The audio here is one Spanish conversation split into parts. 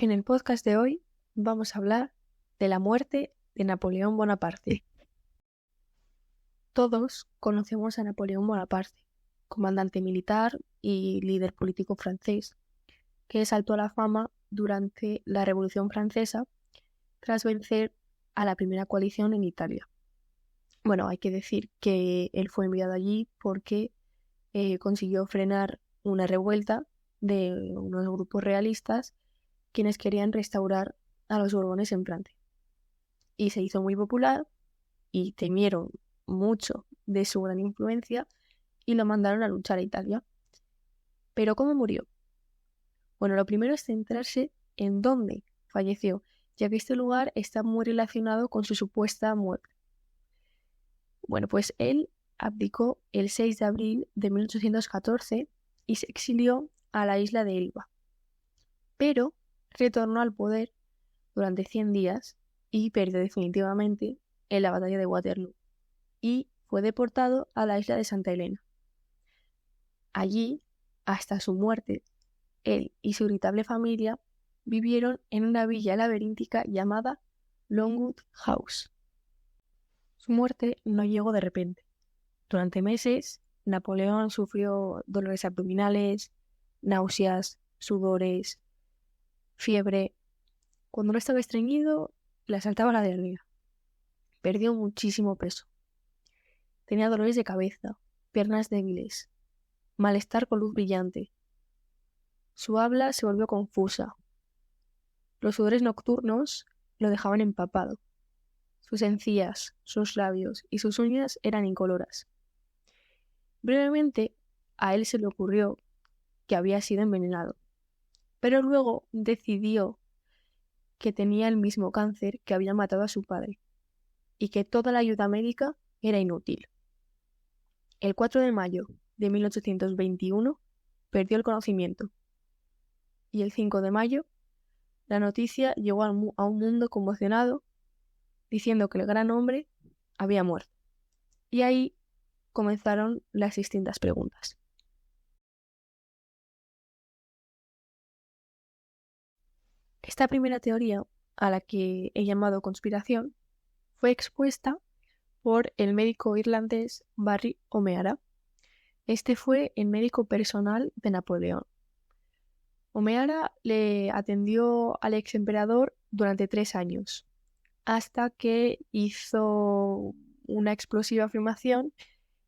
En el podcast de hoy vamos a hablar de la muerte de Napoleón Bonaparte. Todos conocemos a Napoleón Bonaparte, comandante militar y líder político francés, que saltó a la fama durante la Revolución Francesa tras vencer a la primera coalición en Italia. Bueno, hay que decir que él fue enviado allí porque consiguió frenar una revuelta de unos grupos realistas quienes querían restaurar a los Borbones en Francia. Y se hizo muy popular y temieron mucho de su gran influencia y lo mandaron a luchar a Italia. ¿Pero cómo murió? Bueno, lo primero es centrarse en dónde falleció, ya que este lugar está muy relacionado con su supuesta muerte. Bueno, pues él abdicó el 6 de abril de 1814 y se exilió a la isla de Elba, pero retornó al poder durante 100 días y perdió definitivamente en la batalla de Waterloo y fue deportado a la isla de Santa Elena. Allí, hasta su muerte, él y su irritable familia vivieron en una villa laberíntica llamada Longwood House. Su muerte no llegó de repente. Durante meses, Napoleón sufrió dolores abdominales, náuseas, sudores, fiebre. Cuando no estaba estreñido, le asaltaba la diarrea. Perdió muchísimo peso. Tenía dolores de cabeza, piernas débiles, malestar con luz brillante. Su habla se volvió confusa. Los sudores nocturnos lo dejaban empapado. Sus encías, sus labios y sus uñas eran incoloras. Brevemente, a él se le ocurrió que había sido envenenado, pero luego decidió que tenía el mismo cáncer que había matado a su padre y que toda la ayuda médica era inútil. El 4 de mayo de 1821 perdió el conocimiento y el 5 de mayo la noticia llegó a un mundo conmocionado diciendo que el gran hombre había muerto. Y ahí comenzaron las distintas preguntas. Esta primera teoría, a la que he llamado conspiración, fue expuesta por el médico irlandés Barry O'Meara. Este fue el médico personal de Napoleón. O'Meara le atendió al ex emperador durante 3 años, hasta que hizo una explosiva afirmación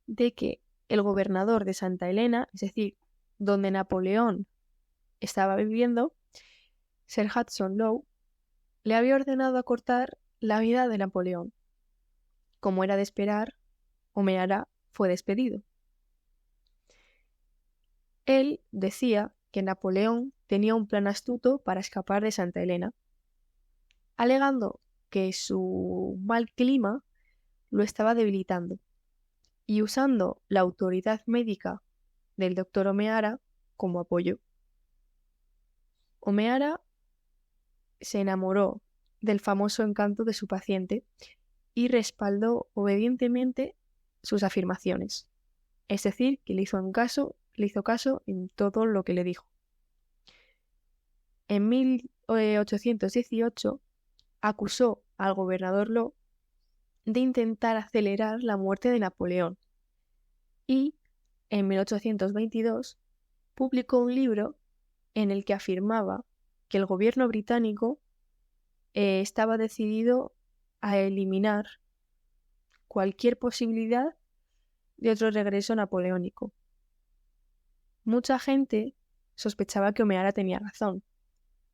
de que el gobernador de Santa Elena, es decir, donde Napoleón estaba viviendo, Sir Hudson Lowe, le había ordenado acortar la vida de Napoleón. Como era de esperar, O'Meara fue despedido. Él decía que Napoleón tenía un plan astuto para escapar de Santa Elena, alegando que su mal clima lo estaba debilitando y usando la autoridad médica del doctor O'Meara como apoyo. O'Meara se enamoró del famoso encanto de su paciente y respaldó obedientemente sus afirmaciones. Es decir, que le hizo caso en todo lo que le dijo. En 1818 acusó al gobernador Lowe de intentar acelerar la muerte de Napoleón y en 1822 publicó un libro en el que afirmaba que el gobierno británico estaba decidido a eliminar cualquier posibilidad de otro regreso napoleónico. Mucha gente sospechaba que O'Meara tenía razón,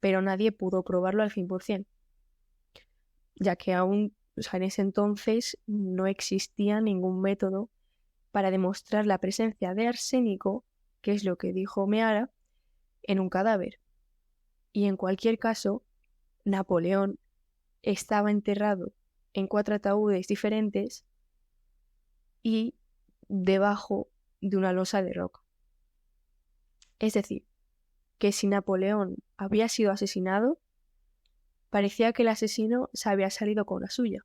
pero nadie pudo probarlo al 100%, ya que aún en ese entonces no existía ningún método para demostrar la presencia de arsénico, que es lo que dijo O'Meara, en un cadáver. Y en cualquier caso, Napoleón estaba enterrado en 4 ataúdes diferentes y debajo de una losa de roca. Es decir, que si Napoleón había sido asesinado, parecía que el asesino se había salido con la suya,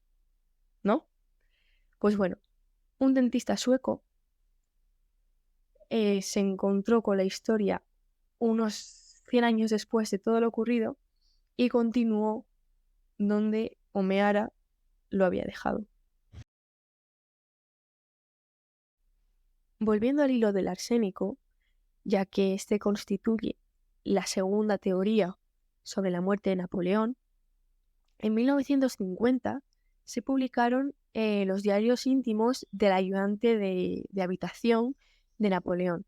¿no? Pues bueno, un dentista sueco se encontró con la historia unos 100 años después de todo lo ocurrido y continuó donde Omeara lo había dejado. Volviendo al hilo del arsénico, ya que este constituye la segunda teoría sobre la muerte de Napoleón, en 1950 se publicaron los diarios íntimos del ayudante de habitación de Napoleón.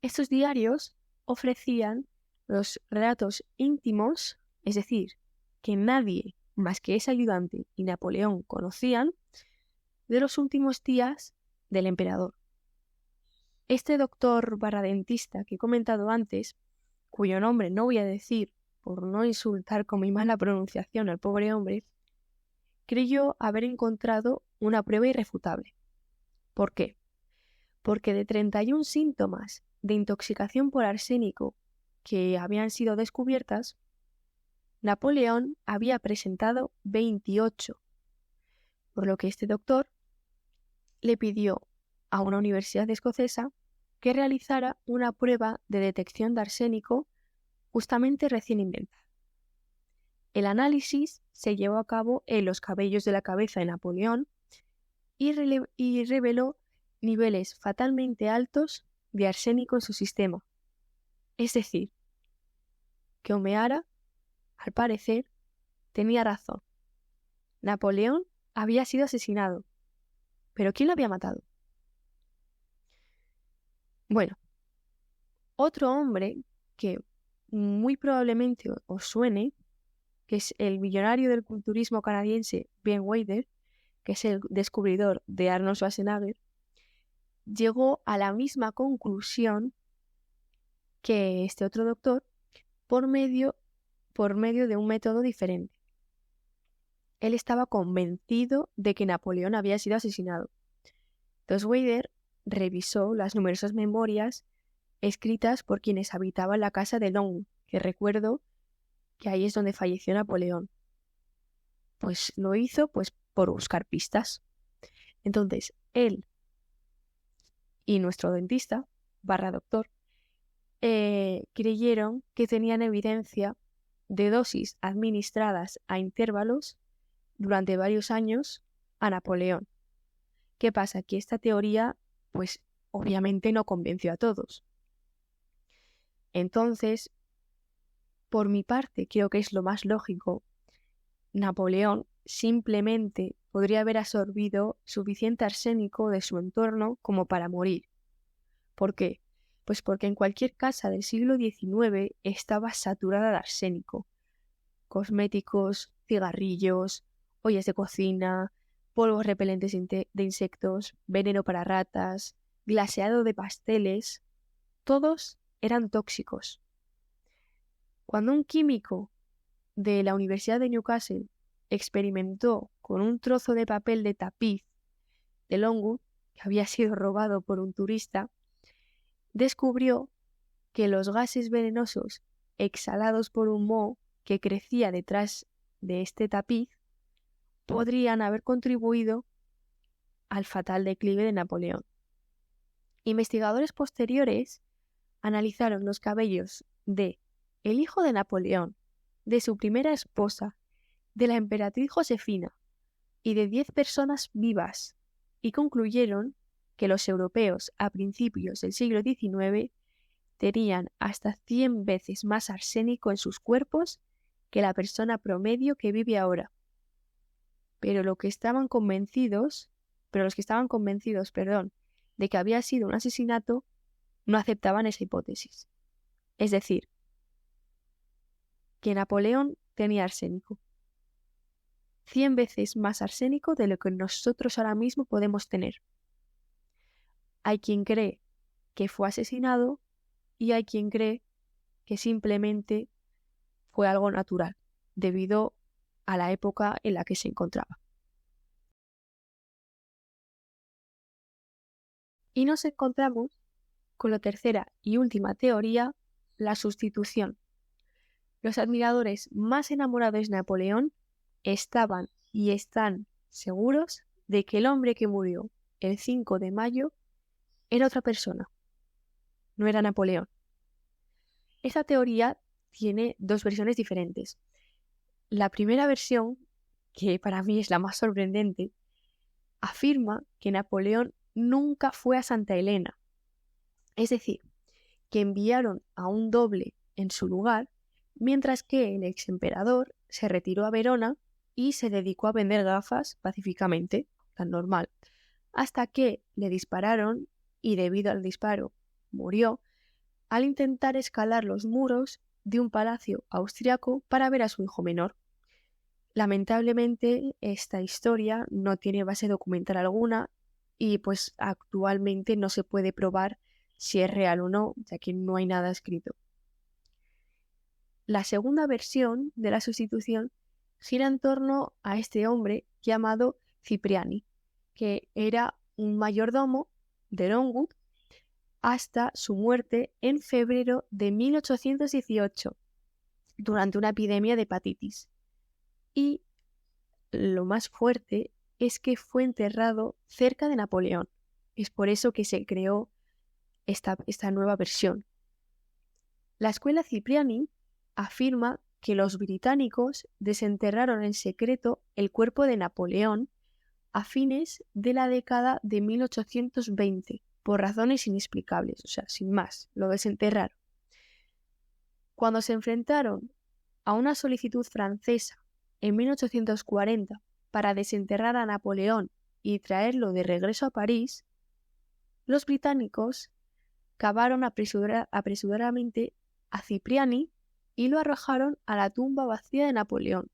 Estos diarios ofrecían los relatos íntimos, es decir, que nadie más que ese ayudante y Napoleón conocían, de los últimos días del emperador. Este doctor dentista que he comentado antes, cuyo nombre no voy a decir por no insultar con mi mala pronunciación al pobre hombre, creyó haber encontrado una prueba irrefutable. ¿Por qué? Porque de 31 síntomas de intoxicación por arsénico que habían sido descubiertas, Napoleón había presentado 28, por lo que este doctor le pidió a una universidad escocesa que realizara una prueba de detección de arsénico justamente recién inventada. El análisis se llevó a cabo en los cabellos de la cabeza de Napoleón y reveló niveles fatalmente altos de arsénico en su sistema. Es decir, que Omeara, al parecer, tenía razón. Napoleón había sido asesinado. ¿Pero quién lo había matado? Bueno, otro hombre que muy probablemente os suene, que es el millonario del culturismo canadiense Ben Weider, que es el descubridor de Arnold Schwarzenegger, llegó a la misma conclusión que este otro doctor por medio de un método diferente. Él estaba convencido de que Napoleón había sido asesinado. Entonces Weider revisó las numerosas memorias escritas por quienes habitaban la casa de Longwood, que recuerdo que ahí es donde falleció Napoleón. Pues lo hizo por buscar pistas. Entonces, él y nuestro dentista, doctor, creyeron que tenían evidencia de dosis administradas a intervalos durante varios años a Napoleón. ¿Qué pasa? Que esta teoría, obviamente no convenció a todos. Entonces, por mi parte, creo que es lo más lógico. Napoleón simplemente podría haber absorbido suficiente arsénico de su entorno como para morir. ¿Por qué? Pues porque en cualquier casa del siglo XIX estaba saturada de arsénico. Cosméticos, cigarrillos, ollas de cocina, polvos repelentes de insectos, veneno para ratas, glaseado de pasteles, todos eran tóxicos. Cuando un químico de la Universidad de Newcastle experimentó con un trozo de papel de tapiz de Longwood, que había sido robado por un turista, descubrió que los gases venenosos exhalados por un moho que crecía detrás de este tapiz podrían haber contribuido al fatal declive de Napoleón. Investigadores posteriores analizaron los cabellos de el hijo de Napoleón, de su primera esposa, de la emperatriz Josefina y de 10 personas vivas y concluyeron que los europeos a principios del siglo XIX tenían hasta 100 veces más arsénico en sus cuerpos que la persona promedio que vive ahora. Pero los que estaban convencidos, de que había sido un asesinato, no aceptaban esa hipótesis. Es decir, que Napoleón tenía arsénico. 100 veces más arsénico de lo que nosotros ahora mismo podemos tener. Hay quien cree que fue asesinado y hay quien cree que simplemente fue algo natural, debido a la época en la que se encontraba. Y nos encontramos con la tercera y última teoría, la sustitución. Los admiradores más enamorados de Napoleón estaban y están seguros de que el hombre que murió el 5 de mayo era otra persona, no era Napoleón. Esta teoría tiene dos versiones diferentes. La primera versión, que para mí es la más sorprendente, afirma que Napoleón nunca fue a Santa Elena. Es decir, que enviaron a un doble en su lugar, mientras que el ex emperador se retiró a Verona y se dedicó a vender gafas pacíficamente, tan normal, hasta que le dispararon y debido al disparo murió al intentar escalar los muros de un palacio austriaco para ver a su hijo menor. Lamentablemente, esta historia no tiene base documental alguna y pues actualmente no se puede probar si es real o no, ya que no hay nada escrito. La segunda versión de la sustitución gira en torno a este hombre llamado Cipriani, que era un mayordomo de Longwood hasta su muerte en febrero de 1818, durante una epidemia de hepatitis. Y lo más fuerte es que fue enterrado cerca de Napoleón. Es por eso que se creó esta nueva versión. La escuela Cipriani afirma que los británicos desenterraron en secreto el cuerpo de Napoleón a fines de la década de 1820, por razones inexplicables, o sea, sin más, lo desenterraron. Cuando se enfrentaron a una solicitud francesa en 1840 para desenterrar a Napoleón y traerlo de regreso a París, los británicos cavaron apresuradamente a Cipriani y lo arrojaron a la tumba vacía de Napoleón.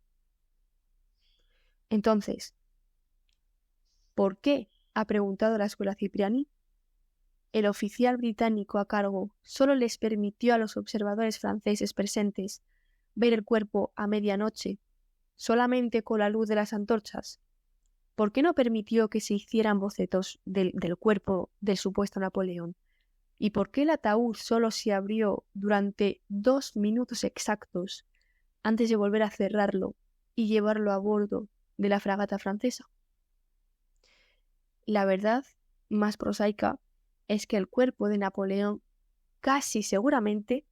Entonces, ¿por qué?, ha preguntado la escuela Cipriani. El oficial británico a cargo solo les permitió a los observadores franceses presentes ver el cuerpo a medianoche, solamente con la luz de las antorchas. ¿Por qué no permitió que se hicieran bocetos del cuerpo del supuesto Napoleón? ¿Y por qué el ataúd solo se abrió durante 2 minutos exactos antes de volver a cerrarlo y llevarlo a bordo de la fragata francesa? La verdad más prosaica es que el cuerpo de Napoleón casi seguramente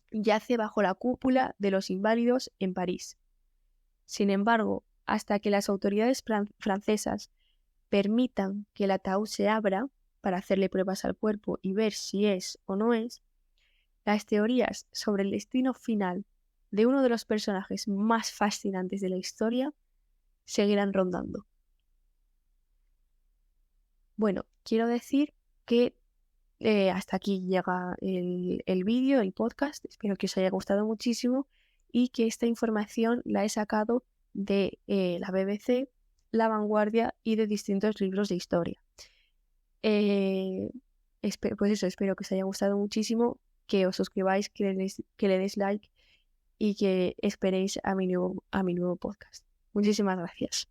yace bajo la cúpula de los Inválidos en París. Sin embargo, hasta que las autoridades francesas permitan que el ataúd se abra para hacerle pruebas al cuerpo y ver si es o no es, las teorías sobre el destino final de uno de los personajes más fascinantes de la historia seguirán rondando. Bueno, quiero decir que hasta aquí llega el vídeo, el podcast. Espero que os haya gustado muchísimo y que esta información la he sacado de la BBC, La Vanguardia y de distintos libros de historia. Pues eso, espero que os haya gustado muchísimo, que os suscribáis, que le deis like y que esperéis a mi nuevo podcast. Muchísimas gracias.